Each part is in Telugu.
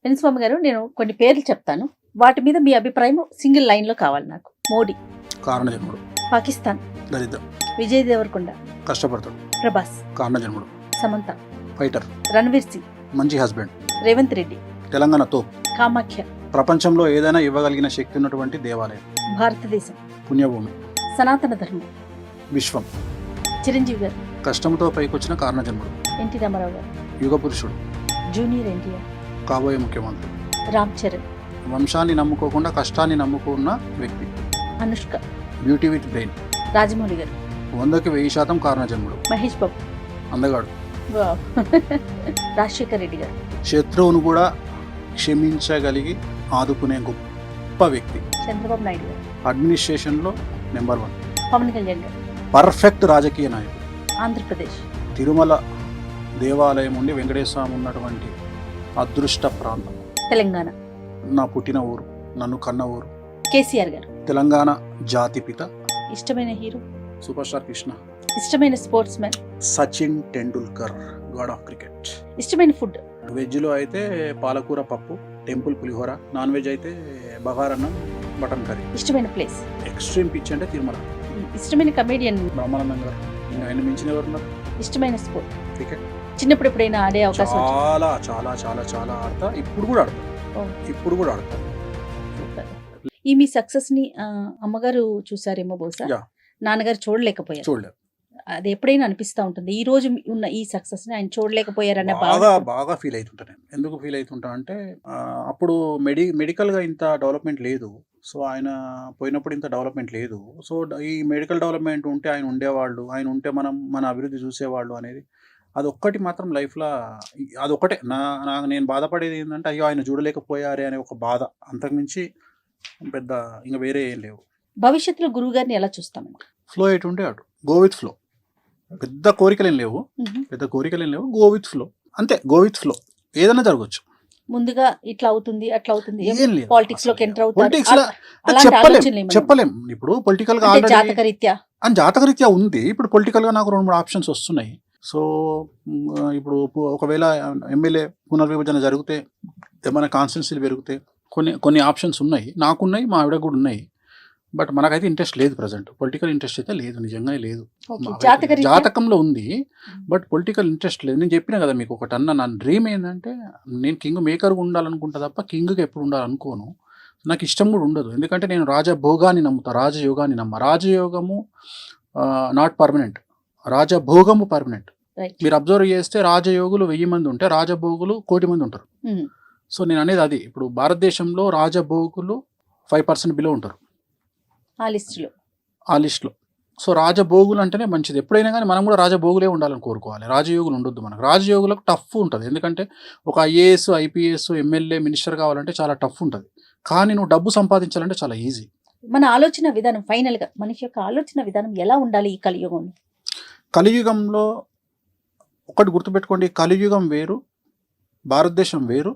వెనుస్వామి గారు, నేను కొన్ని పేర్లు చెప్తాను, వాటి మీద మీ అభిప్రాయం సింగిల్ లైన్లో కావాలి నాకు. మోడీ, కారణజన్ముడు. పాకిస్తాన్, దరిద్రం. విజయ్ దేవరకొండ, కష్టపడతాడు. ప్రభాస్, కారణజన్ముడు. సమంత, ఫైటర్. రణ్వీర్ సింగ్, మంచి హస్బెండ్. రేవంత్ రెడ్డి, తెలంగాణ తోపు. కామాఖ్య, ప్రపంచంలో ఏదైనా ఇవ్వగలిగిన శక్తి ఉన్నటువంటి దేవాలయం. భారతదేశం, పుణ్యభూమి. సనాతన ధర్మం, విశ్వం. చిరంజీవి గారు, కష్టంతో పైకొచ్చిన కారణజన్ముడు. ఎన్టీ రామారావు గారు, యుగ పురుషుడు. జూనియర్ ఎన్టీఆర్, కాబోయే ముఖ్యమంత్రి. రామ్ చరణ్, వంశాన్ని నమ్ముకోకుండా కష్టాన్ని నమ్ముకున్న వ్యక్తి. Anushka, beauty with brain. Rajamouli గారు, 100కి 1000% కారణజన్ముడు. మహేష్ బాబు, అందగాడు. వావ్. రాజశేఖర్ రెడ్డి గారు, శత్రువును కూడా క్షమించగలిగి ఆదుకునే గొప్ప వ్యక్తి. చంద్రబాబు నాయుడు గారు, అడ్మినిస్ట్రేషన్లో నెంబర్ 1. పవన్ కళ్యాణ్ గారు, పర్ఫెక్ట్ రాజకీయ నాయకుడు. ఆంధ్రప్రదేశ్, తిరుమల దేవాలయం ఉండి వెంకటేశ్వర స్వామి ఉన్నటువంటి అదృష్ట ప్రాంతం. తెలంగాణ, నా పుట్టిన ఊరు, నన్ను కన్న ఊరు. కేసీఆర్ గారు, తెలంగాణ జాతిపిత. ఇష్టమైన హీరో, సూపర్ స్టార్ కృష్ణ. ఇష్టమైన sports man, Sachin Tendulkar, god of cricket. ఇష్టమైన ఫుడ్, వెజ్లో అయితే పాలకూర పప్పు, టెంపుల్ పులిహోర. నాన్ వెజ్ అయితే బగారన్నం, మటన్ కర్రీ. ఇష్టమైన ప్లేస్, ఎక్స్ట్రీమ్ పిచ్ అంటే తిరుమల. ఇష్టమైన కమేడియన్, బ్రహ్మానందం గారు. ఇంకా ఆయన మించిన ఎవరున్నారు? ఇష్టమైన స్పోర్ట్, క్రికెట్. చిన్నప్పుడు ఎప్పుడైనా ఆడే అవకాశం వచ్చిందా? చాలా చాలా చాలా చాలా ఆడతా. ఇప్పుడు కూడా ఆడతా. ఓ. ఇప్పుడు కూడా ఆడతా. సూపర్. ఈ మీ సక్సెస్ ని అమ్మగారు చూసారేమో బహుశా, యా. నాన్నగారు చూడలేకపోయారు. చూడలేదు. అది ఎప్పుడైనా అనిపిస్తా ఉంటుంది, ఈ రోజు ఉన్న ఈ సక్సెస్ ని ఆయన చూడలేకపోయారన్న బాగా భావన. బాగా ఫీల్ అవుతుంటా నేను. ఎందుకు ఫీల్ అవుతుంటా అంటే అప్పుడు మెడికల్గా ఇంత డెవలప్మెంట్ లేదు. సో ఆయన పోయినప్పుడు ఇంత డెవలప్మెంట్ లేదు. సో ఈ మెడికల్ డెవలప్మెంట్ ఉంటే ఆయన ఉండేవాళ్ళు, ఆయన ఉంటే మన అభివృద్ధి చూసేవాళ్ళు అనేది అదొక్కటి మాత్రం లైఫ్లో అదొక్కటే నేను బాధపడేది ఏంటంటే అయ్యో ఆయన చూడలేకపోయారే అనే ఒక బాధ. అంతకుమించి పెద్ద ఇంకా వేరే ఏం లేవు. భవిష్యత్తులో గురువు గారిని ఎలా చూస్తాం? ఫ్లో ఎటుంటే అటు, గో విత్ ఫ్లో. పెద్ద కోరికలేం లేవు, గో విత్ ఫ్లో. అంతే, గో విత్ ఫ్లో. ఏదైనా జరగచ్చు. ముందుగా ఇట్లా అవుతుంది అట్లా అవుతుంది, ఏం లేదు. పాలిటిక్స్ లోకి ఎంటర్ Politics లో అవుతారు, చెప్పలేం. ఇప్పుడు పొలిటికల్ గా ఆల్రెడీ జాతకరీత్యా అని జాతకరీత్యా ఉంది. ఇప్పుడు పొలిటికల్ గా నాకు 2-3 ఆప్షన్స్ వస్తున్నాయి. సో ఇప్పుడు ఒకవేళ ఎమ్మెల్యే పునర్విభజన జరిగితే, ఏమైనా కాన్స్టిట్యున్సీలు పెరిగితే కొన్ని ఆప్షన్స్ ఉన్నాయి. నాకున్నాయి, మా ఆవిడ కూడా ఉన్నాయి. బట్ మనకైతే ఇంట్రెస్ట్ లేదు. ప్రజెంట్ పొలిటికల్ ఇంట్రెస్ట్ అయితే లేదు, నిజంగానే లేదు. జాతకంలో ఉంది, బట్ పొలిటికల్ ఇంట్రెస్ట్ లేదు. నేను చెప్పిన కదా మీకు ఒకటి అన్న, నా డ్రీమ్ ఏంటంటే నేను కింగ్ మేకర్గా ఉండాలనుకుంటా తప్ప కింగ్గా ఎప్పుడు ఉండాలనుకోను. నాకు ఇష్టం కూడా ఉండదు. ఎందుకంటే నేను రాజభోగాన్ని నమ్ముతా, రాజయోగాన్ని నమ్మ. రాజయోగము నాట్ పర్మనెంట్, రాజభోగము పర్మనెంట్. మీరు అబ్జర్వ్ చేస్తే రాజయోగులు 1000 మంది ఉంటే రాజభోగులు 1,000,000 మంది ఉంటారు. సో నేను అనేది అది. ఇప్పుడు భారతదేశంలో రాజభోగులు 5% బిలో ఉంటారు ఆ లిస్ట్లో. సో రాజభోగులు అంటేనే మంచిది. ఎప్పుడైనా కానీ మనం కూడా రాజభోగులే ఉండాలని కోరుకోవాలి. రాజయోగులు ఉండొద్దు మనకు. రాజయోగులకు టఫ్ ఉంటుంది. ఎందుకంటే ఒక ఐఏఎస్, ఐపీఎస్, ఎమ్మెల్యే, మినిస్టర్ కావాలంటే చాలా టఫ్ ఉంటుంది. కానీ నువ్వు డబ్బు సంపాదించాలంటే చాలా ఈజీ. మన ఆలోచన విధానం, ఫైనల్ గా మనిషి యొక్క ఆలోచన విధానం ఎలా ఉండాలి ఈ కలియుగంలో? కలియుగంలో ఒకటి గుర్తుపెట్టుకోండి, కలియుగం వేరు, భారతదేశం వేరు,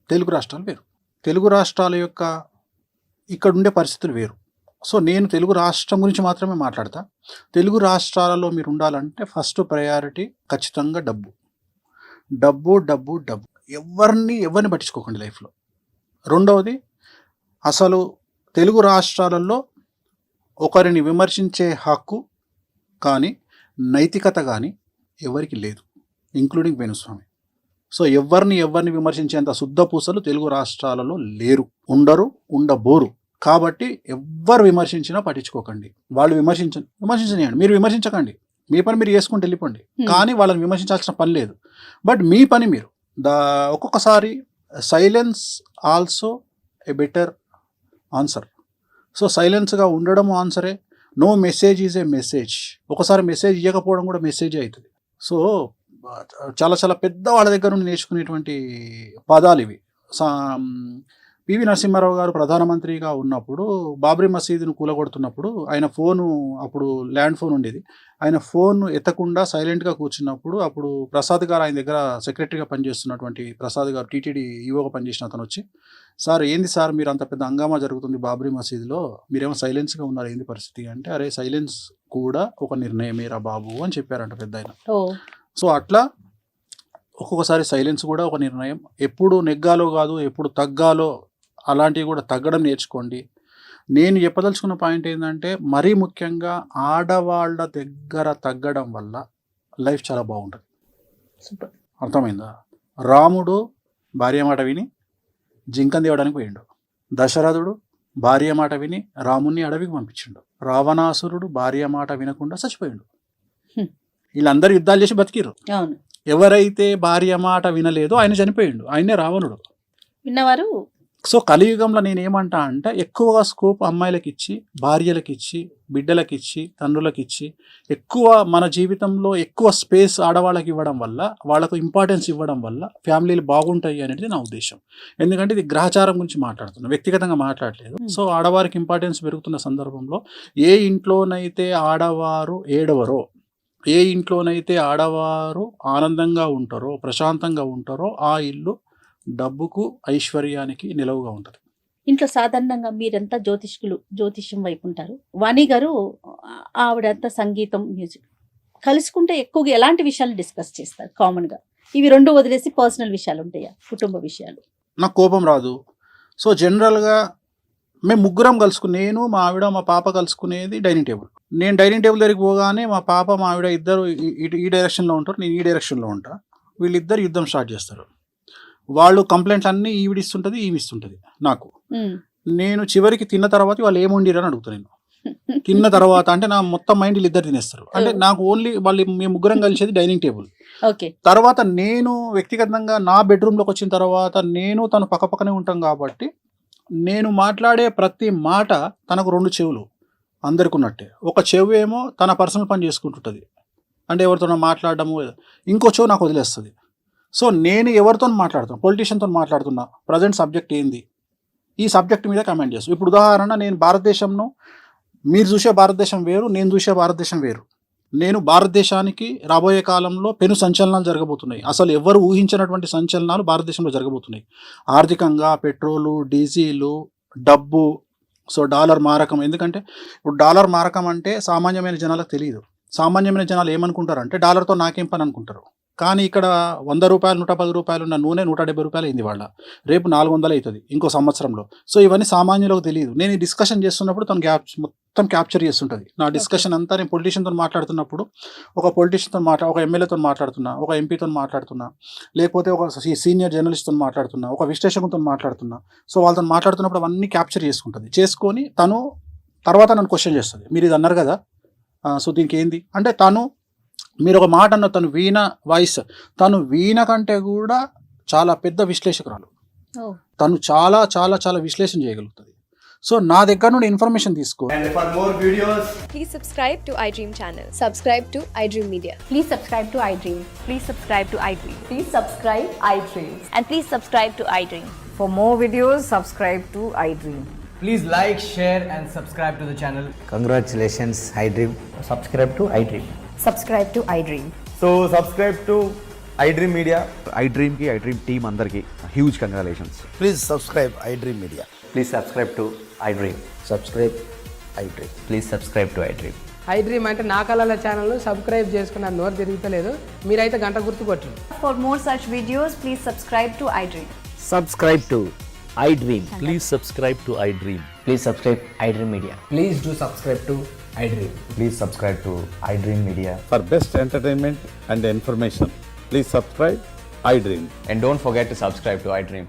తెలుగు రాష్ట్రాలు వేరు. తెలుగు రాష్ట్రాల యొక్క ఇక్కడ ఉండే పరిస్థితులు వేరు. సో నేను తెలుగు రాష్ట్రం గురించి మాత్రమే మాట్లాడతా. తెలుగు రాష్ట్రాలలో మీరు ఉండాలంటే ఫస్ట్ ప్రయారిటీ ఖచ్చితంగా డబ్బు. డబ్బు డబ్బు డబ్బు. ఎవరిని పట్టించుకోకండి లైఫ్లో. రెండవది, అసలు తెలుగు రాష్ట్రాలలో ఒకరిని విమర్శించే హక్కు కానీ నైతికత కానీ ఎవరికి లేదు, ఇంక్లూడింగ్ వేణుస్వామి. సో ఎవరిని విమర్శించేంత శుద్ధ పూసలు తెలుగు రాష్ట్రాలలో లేరు, ఉండరు, ఉండబోరు. కాబట్టి ఎవ్వరు విమర్శించినా పట్టించుకోకండి. వాళ్ళు విమర్శించనియండి, మీరు విమర్శించకండి. మీ పని మీరు చేసుకుంటూ వెళ్ళిపోండి. కానీ వాళ్ళని విమర్శించాల్సిన పని లేదు. బట్ మీ పని మీరు ఒక్కొక్కసారి silence also a better answer. So సైలెన్స్గా ఉండడం ఆన్సరే. No message is a message. ఒకసారి మెసేజ్ ఇవ్వకపోవడం కూడా మెసేజ్ అవుతుంది. సో చాలా చాలా పెద్ద వాళ్ళ దగ్గర నుండి నేర్చుకునేటువంటి పదాలు ఇవి. పివి నరసింహారావు గారు ప్రధానమంత్రిగా ఉన్నప్పుడు బాబ్రీ మసీదును కూలగొడుతున్నప్పుడు ఆయన ఫోను, అప్పుడు ల్యాండ్ ఫోన్ ఉండేది, ఆయన ఫోన్ ఎత్తకుండా సైలెంట్గా కూర్చున్నప్పుడు అప్పుడు ప్రసాద్ గారు, ఆయన దగ్గర సెక్రటరీగా పనిచేస్తున్నటువంటి ప్రసాద్ గారు, టీటీడీ ఈవోగా పనిచేసిన అతను వచ్చి, సార్ ఏంది సార్ మీరు అంత పెద్ద హంగామా జరుగుతుంది బాబ్రీ మసీదులో, మీరేమో సైలెన్స్గా ఉన్నారు, ఏంది పరిస్థితి అంటే, అరే సైలెన్స్ కూడా ఒక నిర్ణయమేరా బాబు అని చెప్పారంట పెద్ద ఆయన. సో అట్లా ఒక్కొక్కసారి సైలెన్స్ కూడా ఒక నిర్ణయం. ఎప్పుడు నెగ్గాలో కాదు, ఎప్పుడు తగ్గాలో అలాంటివి కూడా తగ్గడం నేర్చుకోండి. నేను చెప్పదలుచుకున్న పాయింట్ ఏంటంటే, మరీ ముఖ్యంగా ఆడవాళ్ళ దగ్గర తగ్గడం వల్ల లైఫ్ చాలా బాగుంటుంది. సూపర్. అర్థమైందా? రాముడు భార్య మాట విని జింకను తేవడానికి పోయిండు. దశరథుడు భార్య మాట విని రాముణ్ణి అడవికి పంపించిండు. రావణాసురుడు భార్య మాట వినకుండా చచ్చిపోయిండు. వీళ్ళందరూ యుద్ధాలు చేసి బతికిరు. అవును, ఎవరైతే భార్య మాట వినలేదో ఆయన చనిపోయిండు. ఆయనే రావణుడు. విన్నవారు. సో కలియుగంలో నేనేమంటా అంటే, ఎక్కువగా స్కోప్ అమ్మాయిలకి ఇచ్చి, భార్యలకి ఇచ్చి, బిడ్డలకి ఇచ్చి, తండ్రులకి ఇచ్చి, ఎక్కువ మన జీవితంలో ఎక్కువ స్పేస్ ఆడవాళ్ళకి ఇవ్వడం వల్ల, వాళ్ళకు ఇంపార్టెన్స్ ఇవ్వడం వల్ల ఫ్యామిలీలు బాగుంటాయి అనేది నా ఉద్దేశం. ఎందుకంటే ఇది గ్రహచారం గురించి మాట్లాడుతున్నా, వ్యక్తిగతంగా మాట్లాడలేదు. సో ఆడవారికి ఇంపార్టెన్స్ పెరుగుతున్న సందర్భంలో, ఏ ఇంట్లోనైతే ఆడవారు ఏడవరో, ఏ ఇంట్లోనైతే ఆడవారు ఆనందంగా ఉంటారో, ప్రశాంతంగా ఉంటారో, ఆ ఇల్లు డబ్బుకు ఐశ్వర్యానికి నిలవుగా ఉంటుంది. ఇంట్లో సాధారణంగా మీరంతా జ్యోతిష్యం వైపు ఉంటారు. వాణి గారు ఆవిడంతా సంగీతం, మ్యూజిక్. కలుసుకుంటే ఎక్కువగా ఎలాంటి విషయాలు డిస్కస్ చేస్తారు కామన్గా? ఇవి రెండు వదిలేసి పర్సనల్ విషయాలు ఉంటాయా, కుటుంబ విషయాలు? నాకు కోపం రాదు. సో జనరల్గా మేము ముగ్గురం కలుసుకుని, నేను మా ఆవిడ మా పాప కలుసుకునేది డైనింగ్ టేబుల్. నేను డైనింగ్ టేబుల్ దగ్గరికి పోగానే మా పాప మా ఆవిడ ఇద్దరు ఈ డైరెక్షన్లో ఉంటారు, నేను ఈ డైరెక్షన్లో ఉంటా. వీళ్ళిద్దరు యుద్ధం స్టార్ట్ చేస్తారు. వాళ్ళు కంప్లైంట్లు అన్నీ ఈవిడిస్తుంటుంది, ఈమె ఇస్తుంటుంది నాకు. నేను చివరికి తిన్న తర్వాత వాళ్ళు ఏం వండిరని అడుగుతాను. నేను తిన్న తర్వాత అంటే నా మొత్తం మైండ్ వీళ్ళిద్దరు తినేస్తారు. అంటే నాకు ఓన్లీ వాళ్ళు మేము ముగ్గురం కలిసేది డైనింగ్ టేబుల్. తర్వాత నేను వ్యక్తిగతంగా నా బెడ్రూమ్లోకి వచ్చిన తర్వాత నేను తను పక్కపక్కనే ఉంటాం కాబట్టి, నేను మాట్లాడే ప్రతి మాట తనకు రెండు చెవులు అందరికి ఉన్నట్టే. ఒక చెవు ఏమో తన పర్సనల్ పని చేసుకుంటుంటుంది, అంటే ఎవరితోనో మాట్లాడడము, ఇంకో చెవు నాకు వదిలేస్తుంది. సో నేను ఎవరితో మాట్లాడుతున్నా, పొలిటీషియన్తో మాట్లాడుతున్నా, ప్రజెంట్ సబ్జెక్ట్ ఏంది, ఈ సబ్జెక్ట్ మీద కమెంట్ చేస్తాను. ఇప్పుడు ఉదాహరణ, నేను భారతదేశంను, మీరు చూసే భారతదేశం వేరు, నేను చూసే భారతదేశం వేరు. నేను భారతదేశానికి రాబోయే కాలంలో పెను సంచలనాలు జరగబోతున్నాయి. అసలు ఎవరు ఊహించినటువంటి సంచలనాలు భారతదేశంలో జరగబోతున్నాయి. ఆర్థికంగా పెట్రోలు, డీజిలు, డబ్బు, సో డాలర్ మారకం. ఎందుకంటే ఇప్పుడు డాలర్ మారకం అంటే సామాన్యమైన జనాలకు తెలియదు. సామాన్యమైన జనాలు ఏమనుకుంటారంటే, డాలర్తో నాకేం పని అనుకుంటారు. కానీ ఇక్కడ 100 రూపాయలు 110 రూపాయలు ఉన్న నూనె 170 రూపాయలు అయింది వాళ్ళ, రేపు 400 అవుతుంది ఇంకో సంవత్సరంలో. సో ఇవన్నీ సామాన్యులకు తెలియదు. నేను ఈ డిస్కషన్ చేస్తున్నప్పుడు తను మొత్తం క్యాప్చర్ చేస్తుంటుంది. నా డిస్కషన్ అంతా నేను పొలిటీషియన్తో మాట్లాడుతున్నప్పుడు, ఒక పొలిటీషియన్తో ఒక ఎమ్మెల్యేతో మాట్లాడుతున్నా, ఒక ఎంపీతో మాట్లాడుతున్నా, లేకపోతే ఒక సీనియర్ జర్నలిస్ట్తో మాట్లాడుతున్నా, ఒక విశ్లేషకులతో మాట్లాడుతున్నా. సో వాళ్ళతో మాట్లాడుతున్నప్పుడు అవన్నీ క్యాప్చర్ చేసుకుంటుంది. చేసుకొని తను తర్వాత నన్ను క్వశ్చన్ చేస్తుంది, మీరు ఇది అన్నారు కదా, సో దీనికి ఏంది అంటే, మీరు ఒక మాట అన్న, తను వీణ వాయిస్, తను వీణ కంటే కూడా చాలా పెద్ద విశ్లేషకురాలు. తను చాలా చాలా చాలా విశ్లేషణ చేయగలుగుతుంది. సో నా దగ్గర నుండి ఇన్ఫర్మేషన్ తీసుకో. And for more videos, please subscribe to iDream channel. Subscribe to iDream Media. Please subscribe to iDream. Please subscribe to iDream. Please subscribe iDream. And please subscribe to iDream. For more videos, subscribe to iDream. please like, share and subscribe to the channel. Congratulations, iDream. Subscribe to iDream. Subscribe to iDream. So subscribe to iDream Media. iDream ki iDream team andarki huge congratulations. Please subscribe iDream Media. Please subscribe to iDream. Subscribe iDream. Please subscribe to iDream. iDream అంటే నా కళల ఛానల్ సబ్స్క్రైబ్ చేసుకున్న నోరు తిరుగుతలేదు, మీరైతే గంట గుర్తు కొట్టండి. For more such videos, please subscribe to iDream. Subscribe to iDream. Please subscribe to iDream. Please subscribe iDream Media. Please do subscribe to iDream. Please subscribe to iDream Media. For best entertainment and information, please subscribe iDream. And don't forget to subscribe to iDream.